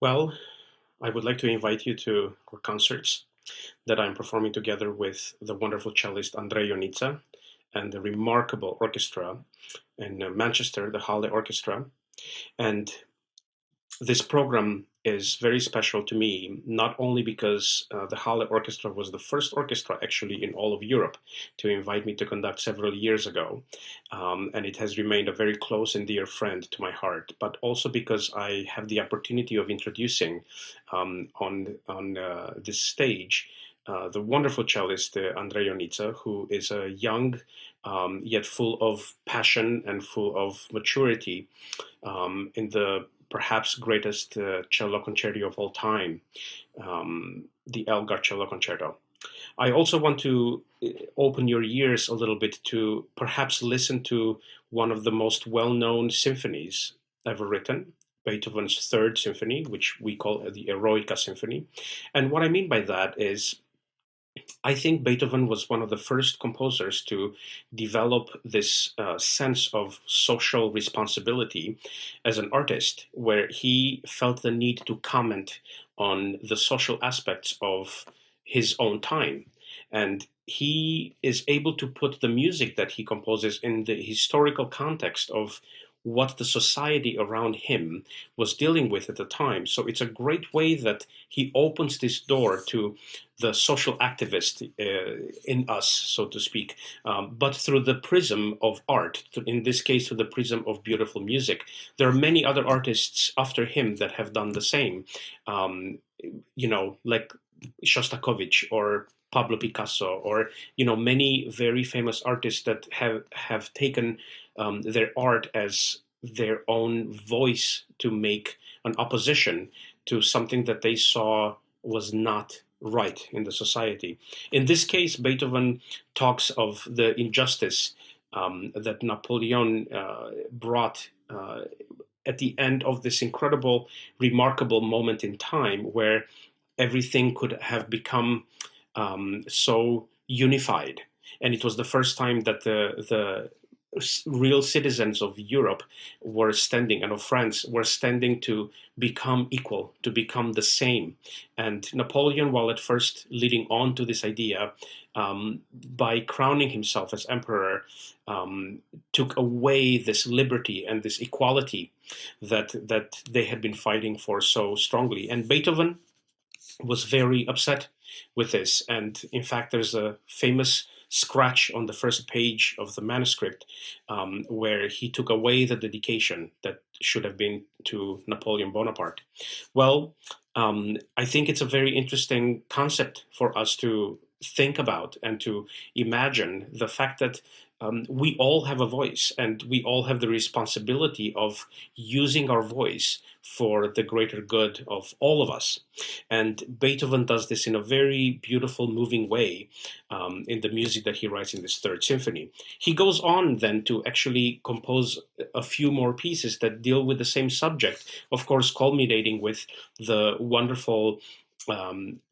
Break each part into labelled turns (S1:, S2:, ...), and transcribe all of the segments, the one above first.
S1: Well, I would like to invite you to our concerts that I'm performing together with the wonderful cellist Andrei Ionită and the remarkable orchestra in Manchester, the Halle Orchestra. And this program is very special to me, not only because the Halle Orchestra was the first orchestra actually in all of Europe to invite me to conduct several years ago, and it has remained a very close and dear friend to my heart, but also because I have the opportunity of introducing on this stage the wonderful cellist Andrei Ionită, who is a young yet full of passion and full of maturity in the perhaps greatest cello concerto of all time, the Elgar Cello Concerto. I also want to open your ears a little bit to perhaps listen to one of the most well-known symphonies ever written, Beethoven's Third Symphony, which we call the Eroica Symphony. And what I mean by that is I think Beethoven was one of the first composers to develop this sense of social responsibility as an artist, where he felt the need to comment on the social aspects of his own time. And he is able to put the music that he composes in the historical context of what the society around him was dealing with at the time. So it's a great way that he opens this door to the social activist in us, so to speak, but through the prism of art, in this case, through the prism of beautiful music. There are many other artists after him that have done the same, like Shostakovich or Pablo Picasso, or many very famous artists that have taken their art as their own voice to make an opposition to something that they saw was not right in the society. In this case, Beethoven talks of the injustice that Napoleon brought at the end of this incredible, remarkable moment in time where everything could have become so unified. And it was the first time that the real citizens of Europe were standing, and of France, were standing to become equal, to become the same. And Napoleon, while at first leading on to this idea, by crowning himself as emperor, took away this liberty and this equality that they had been fighting for so strongly. And Beethoven was very upset with this. And in fact, there's a famous scratch on the first page of the manuscript where he took away the dedication that should have been to Napoleon Bonaparte. Well, I think it's a very interesting concept for us to think about and to imagine the fact that we all have a voice, and we all have the responsibility of using our voice for the greater good of all of us. And Beethoven does this in a very beautiful, moving way in the music that he writes in this Third Symphony. He goes on then to actually compose a few more pieces that deal with the same subject, of course, culminating with the wonderful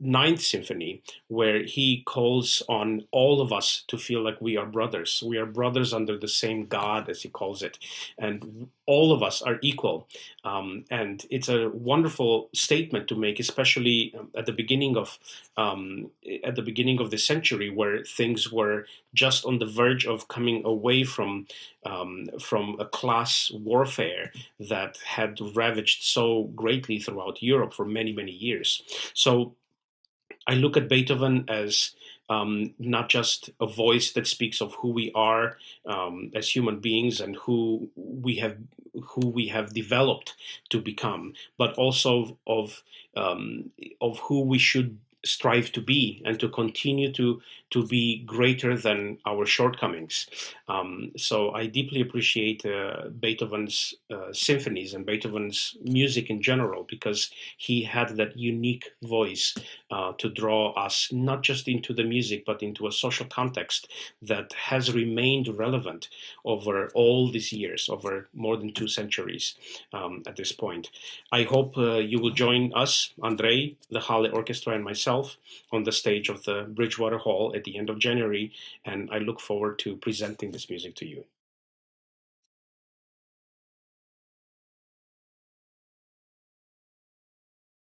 S1: Ninth Symphony, where he calls on all of us to feel like we are brothers. We are brothers under the same God, as he calls it, and all of us are equal. And it's a wonderful statement to make, especially at the beginning of the century, where things were just on the verge of coming away from a class warfare that had ravaged so greatly throughout Europe for many, many years. So I look at Beethoven as not just a voice that speaks of who we are as human beings and who we have developed to become, but also of who we should strive to be and to continue to be greater than our shortcomings. So I deeply appreciate Beethoven's symphonies and Beethoven's music in general, because he had that unique voice to draw us not just into the music but into a social context that has remained relevant over all these years, over more than 2 centuries at this point. I hope you will join us, Andrei, the Halle Orchestra, and myself on the stage of the Bridgewater Hall at the end of January, and I look forward to presenting this music to you.